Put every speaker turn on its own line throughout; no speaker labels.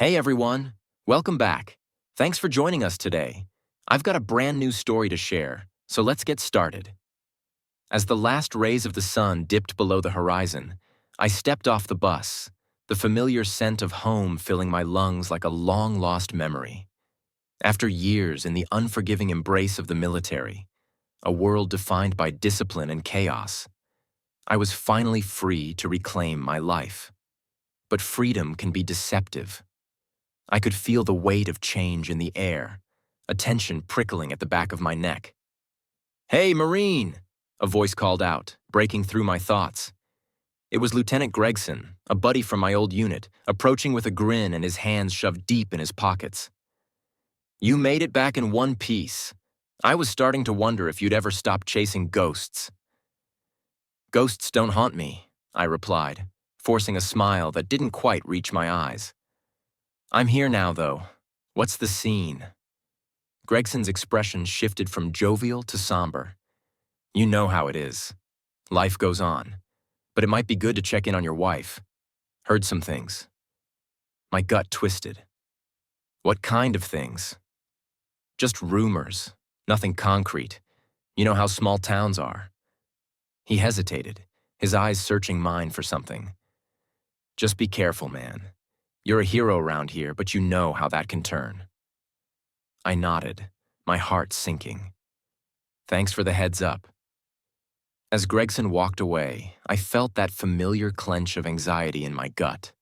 Hey everyone, welcome back. Thanks for joining us today. I've got a brand new story to share, so let's get started. As the last rays of the sun dipped below the horizon, I stepped off the bus, the familiar scent of home filling my lungs like a long-lost memory. After years in the unforgiving embrace of the military, a world defined by discipline and chaos, I was finally free to reclaim my life. But freedom can be deceptive. I could feel the weight of change in the air, a tension prickling at the back of my neck. "Hey, Marine!" a voice called out, breaking through my thoughts. It was Lieutenant Gregson, a buddy from my old unit, approaching with a grin and his hands shoved deep in his pockets. "You made it back in one piece. I was starting to wonder if you'd ever stop chasing ghosts." "Ghosts don't haunt me," I replied, forcing a smile that didn't quite reach my eyes. "I'm here now, though. What's the scene?" Gregson's expression shifted from jovial to somber. "You know how it is. Life goes on. But it might be good to check in on your wife. Heard some things." My gut twisted. "What kind of things?" "Just rumors. Nothing concrete. You know how small towns are." He hesitated, his eyes searching mine for something. "Just be careful, man. You're a hero around here, but you know how that can turn." I nodded, my heart sinking. "Thanks for the heads up." As Gregson walked away, I felt that familiar clench of anxiety in my gut.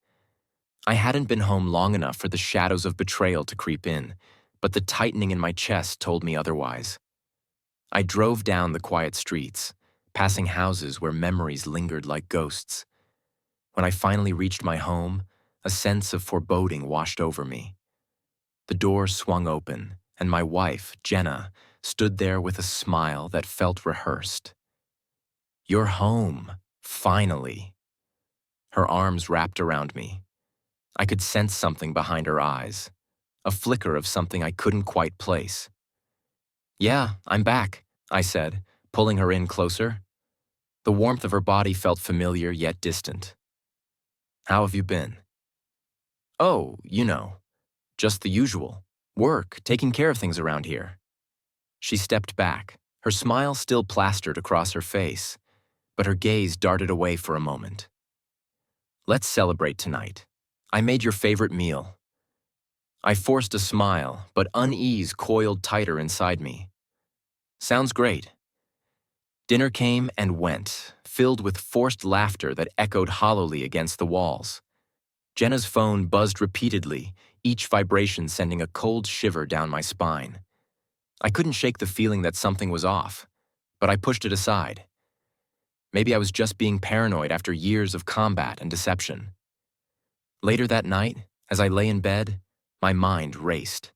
I hadn't been home long enough for the shadows of betrayal to creep in, but the tightening in my chest told me otherwise. I drove down the quiet streets, passing houses where memories lingered like ghosts. When I finally reached my home, a sense of foreboding washed over me. The door swung open, and my wife, Jenna, stood there with a smile that felt rehearsed. "You're home, finally." Her arms wrapped around me. I could sense something behind her eyes, a flicker of something I couldn't quite place. "Yeah, I'm back," I said, pulling her in closer. The warmth of her body felt familiar yet distant. "How have you been?" "Oh, just the usual. Work, taking care of things around here." She stepped back, her smile still plastered across her face, but her gaze darted away for a moment. "Let's celebrate tonight. I made your favorite meal." I forced a smile, but unease coiled tighter inside me. "Sounds great." Dinner came and went, filled with forced laughter that echoed hollowly against the walls. Jenna's phone buzzed repeatedly, each vibration sending a cold shiver down my spine. I couldn't shake the feeling that something was off, but I pushed it aside. Maybe I was just being paranoid after years of combat and deception. Later that night, as I lay in bed, my mind raced.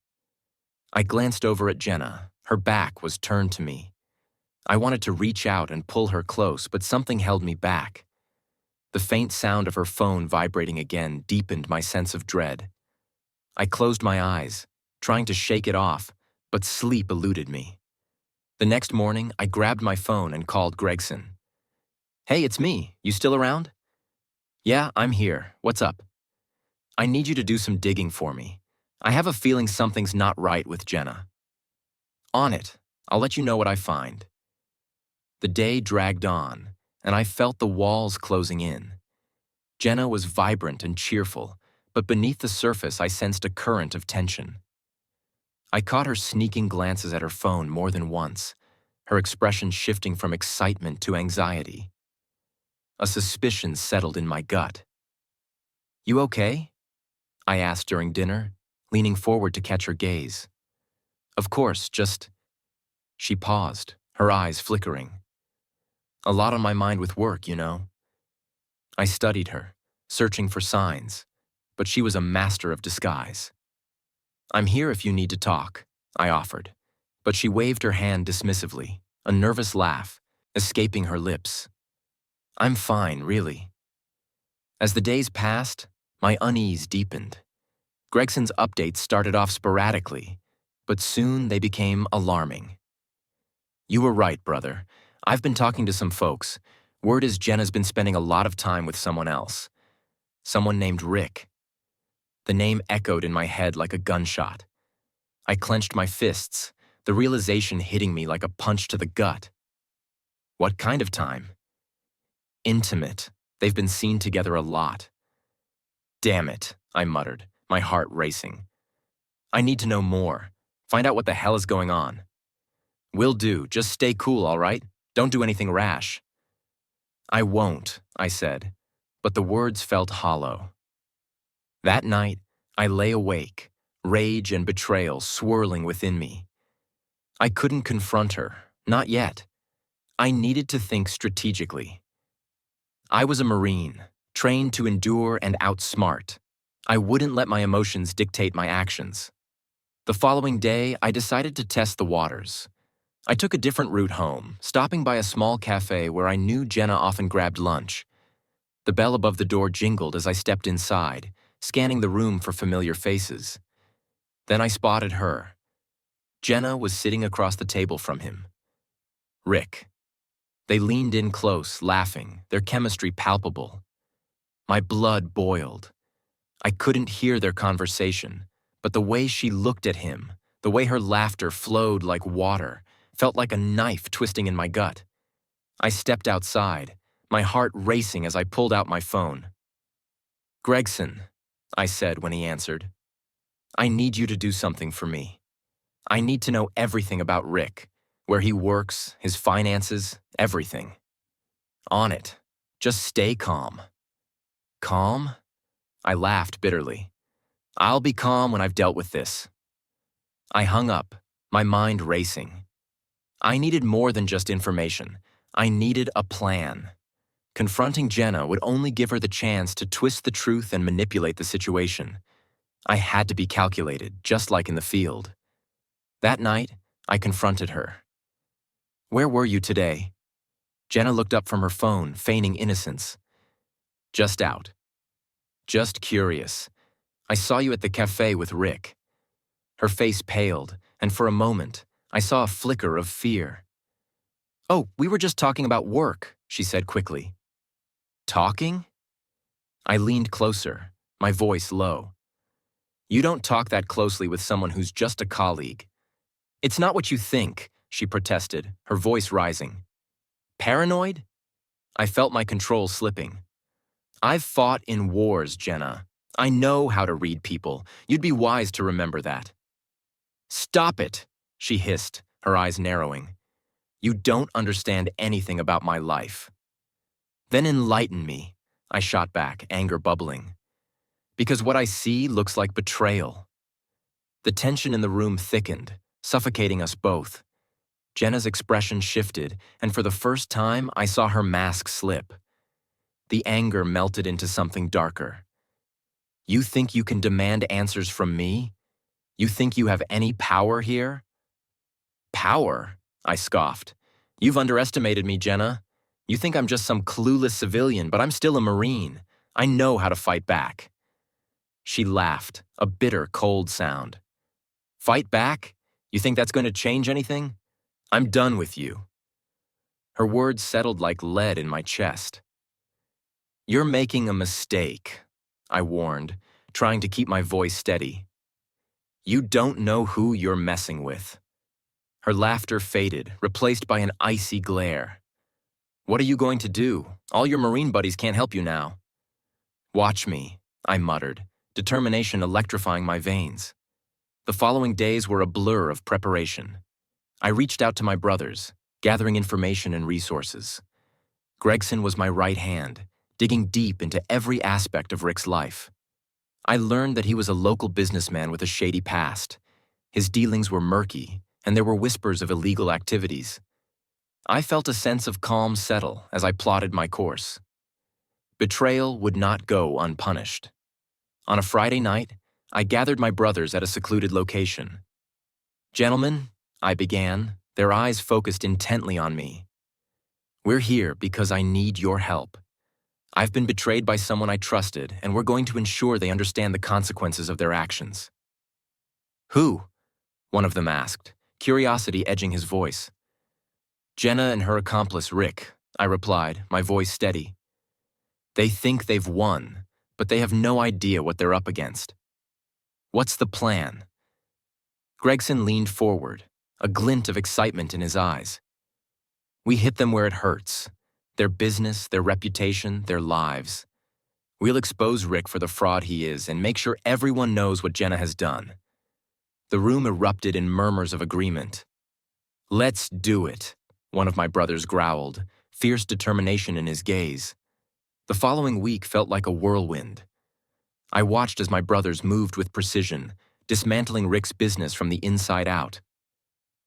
I glanced over at Jenna. Her back was turned to me. I wanted to reach out and pull her close, but something held me back. The faint sound of her phone vibrating again deepened my sense of dread. I closed my eyes, trying to shake it off, but sleep eluded me. The next morning, I grabbed my phone and called Gregson. "Hey, it's me. You still around?" "Yeah, I'm here. What's up?" "I need you to do some digging for me. I have a feeling something's not right with Jenna." "On it. I'll let you know what I find." The day dragged on, and I felt the walls closing in. Jenna was vibrant and cheerful, but beneath the surface I sensed a current of tension. I caught her sneaking glances at her phone more than once, her expression shifting from excitement to anxiety. A suspicion settled in my gut. "You okay?" I asked during dinner, leaning forward to catch her gaze. "Of course, just—" She paused, her eyes flickering. "A lot on my mind with work. I studied her, searching for signs, but she was a master of disguise. "I'm here if you need to talk," I offered, but she waved her hand dismissively, a nervous laugh, escaping her lips. "I'm fine, really." As the days passed, my unease deepened. Gregson's updates started off sporadically, but soon they became alarming. "You were right, brother. I've been talking to some folks. Word is Jenna's been spending a lot of time with someone else. Someone named Rick." The name echoed in my head like a gunshot. I clenched my fists, the realization hitting me like a punch to the gut. What kind of time? Intimate. They've been seen together a lot. Damn it, I muttered, my heart racing. I need to know more. Find out what the hell is going on. Will do. Just stay cool, all right? Don't do anything rash. I won't, I said, but the words felt hollow. That night, I lay awake, rage and betrayal swirling within me. I couldn't confront her, not yet. I needed to think strategically. I was a Marine, trained to endure and outsmart. I wouldn't let my emotions dictate my actions. The following day, I decided to test the waters. I took a different route home, stopping by a small cafe where I knew Jenna often grabbed lunch. The bell above the door jingled as I stepped inside, scanning the room for familiar faces. Then I spotted her. Jenna was sitting across the table from him. Rick. They leaned in close, laughing, their chemistry palpable. My blood boiled. I couldn't hear their conversation, but the way she looked at him, the way her laughter flowed like water, felt like a knife twisting in my gut. I stepped outside, my heart racing as I pulled out my phone. Gregson, I said when he answered. I need you to do something for me. I need to know everything about Rick, where he works, his finances, everything. On it. Just stay calm. Calm? I laughed bitterly. I'll be calm when I've dealt with this. I hung up, my mind racing. I needed more than just information. I needed a plan. Confronting Jenna would only give her the chance to twist the truth and manipulate the situation. I had to be calculated, just like in the field. That night, I confronted her. Where were you today? Jenna looked up from her phone, feigning innocence. Just out. Just curious. I saw you at the cafe with Rick. Her face paled, and for a moment, I saw a flicker of fear. Oh, we were just talking about work, she said quickly. Talking? I leaned closer, my voice low. You don't talk that closely with someone who's just a colleague. It's not what you think, she protested, her voice rising. Paranoid? I felt my control slipping. I've fought in wars, Jenna. I know how to read people. You'd be wise to remember that. Stop it, she hissed, her eyes narrowing. You don't understand anything about my life. Then enlighten me, I shot back, anger bubbling. Because what I see looks like betrayal. The tension in the room thickened, suffocating us both. Jenna's expression shifted, and for the first time, I saw her mask slip. The anger melted into something darker. You think you can demand answers from me? You think you have any power here? Power? I scoffed. You've underestimated me, Jenna. You think I'm just some clueless civilian, but I'm still a Marine. I know how to fight back. She laughed, a bitter, cold sound. Fight back? You think that's going to change anything? I'm done with you. Her words settled like lead in my chest. You're making a mistake, I warned, trying to keep my voice steady. You don't know who you're messing with. Her laughter faded, replaced by an icy glare. What are you going to do? All your Marine buddies can't help you now. Watch me, I muttered, determination electrifying my veins. The following days were a blur of preparation. I reached out to my brothers, gathering information and resources. Gregson was my right hand, digging deep into every aspect of Rick's life. I learned that he was a local businessman with a shady past. His dealings were murky, and there were whispers of illegal activities. I felt a sense of calm settle as I plotted my course. Betrayal would not go unpunished. On a Friday night, I gathered my brothers at a secluded location. Gentlemen, I began, their eyes focused intently on me. We're here because I need your help. I've been betrayed by someone I trusted, and we're going to ensure they understand the consequences of their actions. Who? One of them asked, curiosity edging his voice. Jenna and her accomplice, Rick, I replied, my voice steady. They think they've won, but they have no idea what they're up against. What's the plan? Gregson leaned forward, a glint of excitement in his eyes. We hit them where it hurts. Their business, their reputation, their lives. We'll expose Rick for the fraud he is and make sure everyone knows what Jenna has done. The room erupted in murmurs of agreement. Let's do it, one of my brothers growled, fierce determination in his gaze. The following week felt like a whirlwind. I watched as my brothers moved with precision, dismantling Rick's business from the inside out.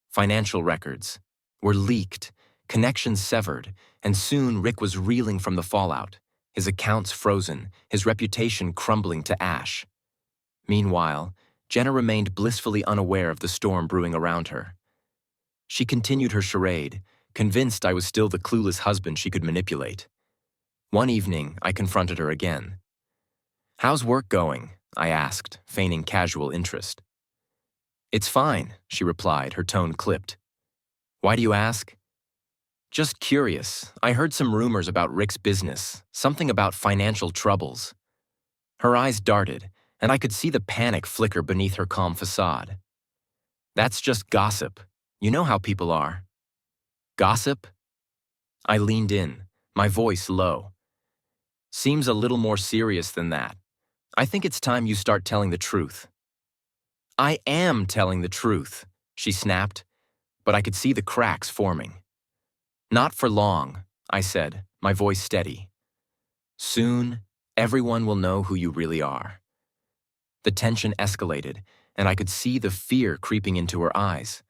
Financial records were leaked, connections severed, and soon Rick was reeling from the fallout, his accounts frozen, his reputation crumbling to ash. Meanwhile, Jenna remained blissfully unaware of the storm brewing around her. She continued her charade, convinced I was still the clueless husband she could manipulate. One evening, I confronted her again. "How's work going?" I asked, feigning casual interest. "It's fine," she replied, her tone clipped. "Why do you ask?" "Just curious. I heard some rumors about Rick's business, something about financial troubles." Her eyes darted, and I could see the panic flicker beneath her calm facade. "That's just gossip. You know how people are." "Gossip?" I leaned in, my voice low. "Seems a little more serious than that. I think it's time you start telling the truth." "I am telling the truth," she snapped, but I could see the cracks forming. "Not for long," I said, my voice steady. "Soon, everyone will know who you really are." The tension escalated, and I could see the fear creeping into her eyes.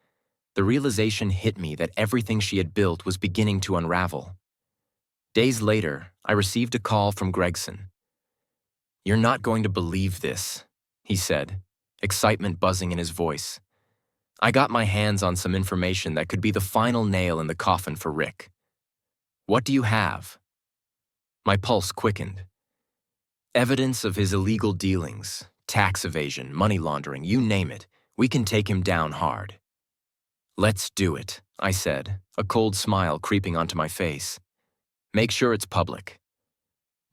The realization hit me that everything she had built was beginning to unravel. Days later, I received a call from Gregson. "You're not going to believe this," he said, excitement buzzing in his voice. "I got my hands on some information that could be the final nail in the coffin for Rick." "What do you have?" My pulse quickened. "Evidence of his illegal dealings, tax evasion, money laundering, you name it. We can take him down hard." "Let's do it," I said, a cold smile creeping onto my face. "Make sure it's public."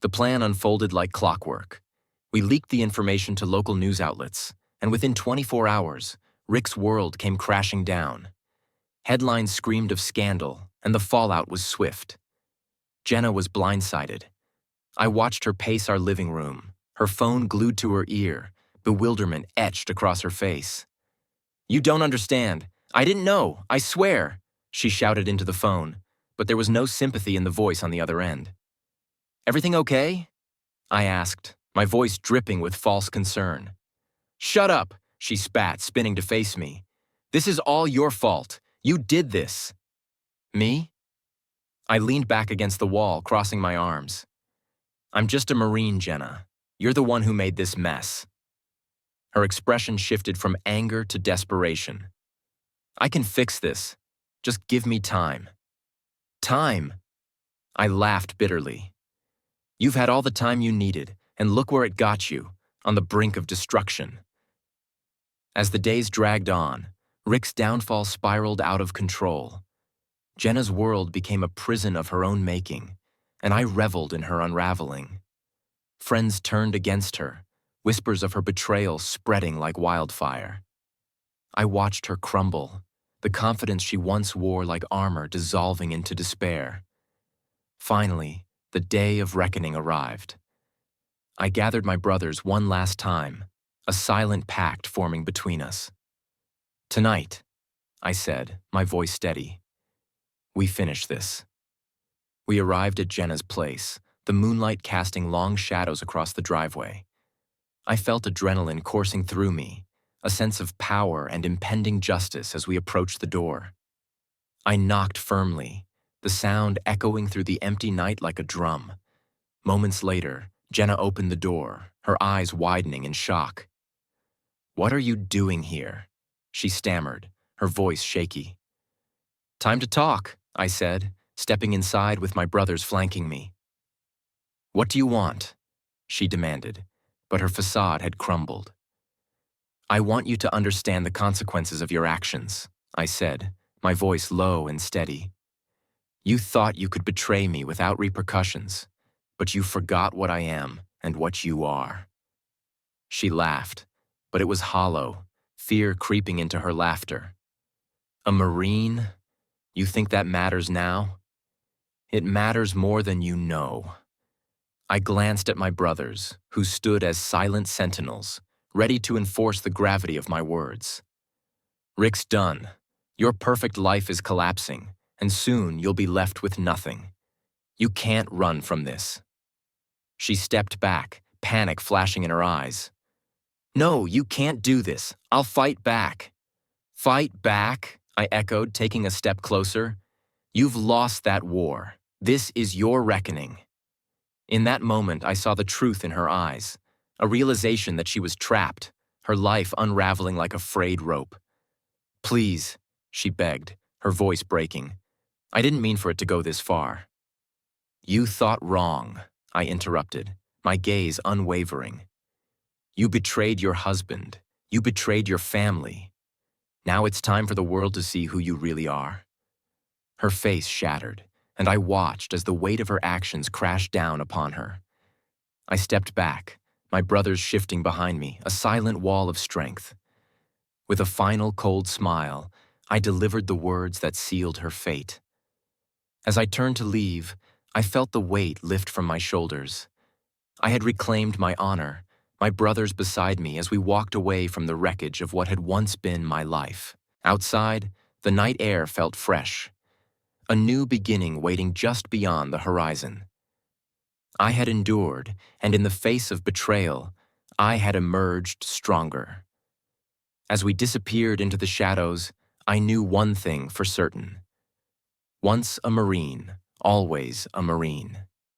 The plan unfolded like clockwork. We leaked the information to local news outlets, and within 24 hours, Rick's world came crashing down. Headlines screamed of scandal, and the fallout was swift. Jenna was blindsided. I watched her pace our living room, her phone glued to her ear, bewilderment etched across her face. "You don't understand. I didn't know, I swear," she shouted into the phone, but there was no sympathy in the voice on the other end. "Everything okay?" I asked, my voice dripping with false concern. "Shut up," she spat, spinning to face me. "This is all your fault. You did this." "Me?" I leaned back against the wall, crossing my arms. "I'm just a Marine, Jenna. You're the one who made this mess." Her expression shifted from anger to desperation. "I can fix this. Just give me time." "Time?" I laughed bitterly. "You've had all the time you needed, and look where it got you, on the brink of destruction." As the days dragged on, Rick's downfall spiraled out of control. Jenna's world became a prison of her own making, and I reveled in her unraveling. Friends turned against her, whispers of her betrayal spreading like wildfire. I watched her crumble, the confidence she once wore like armor dissolving into despair. Finally, the day of reckoning arrived. I gathered my brothers one last time, a silent pact forming between us. "Tonight," I said, my voice steady, "we finish this." We arrived at Jenna's place, the moonlight casting long shadows across the driveway. I felt adrenaline coursing through me, a sense of power and impending justice as we approached the door. I knocked firmly, the sound echoing through the empty night like a drum. Moments later, Jenna opened the door, her eyes widening in shock. "What are you doing here?" she stammered, her voice shaky. "Time to talk," I said, stepping inside with my brothers flanking me. "What do you want?" she demanded, but her facade had crumbled. "I want you to understand the consequences of your actions," I said, my voice low and steady. "You thought you could betray me without repercussions, but you forgot what I am and what you are." She laughed, but it was hollow, fear creeping into her laughter. A Marine? You think that matters now? It matters more than you know. I glanced at my brothers, who stood as silent sentinels, ready to enforce the gravity of my words. Rick's done. Your perfect life is collapsing, and soon you'll be left with nothing. You can't run from this. She stepped back, panic flashing in her eyes. No, you can't do this. I'll fight back. Fight back? I echoed, taking a step closer. You've lost that war. This is your reckoning. In that moment, I saw the truth in her eyes, a realization that she was trapped, her life unraveling like a frayed rope. Please, she begged, her voice breaking. I didn't mean for it to go this far. You thought wrong, I interrupted, my gaze unwavering. You betrayed your husband. You betrayed your family. Now it's time for the world to see who you really are. Her face shattered, and I watched as the weight of her actions crashed down upon her. I stepped back, my brothers shifting behind me, a silent wall of strength. With a final cold smile, I delivered the words that sealed her fate. As I turned to leave, I felt the weight lift from my shoulders. I had reclaimed my honor, my brothers beside me as we walked away from the wreckage of what had once been my life. Outside, the night air felt fresh, a new beginning waiting just beyond the horizon. I had endured, and in the face of betrayal, I had emerged stronger. As we disappeared into the shadows, I knew one thing for certain. Once a Marine, always a Marine.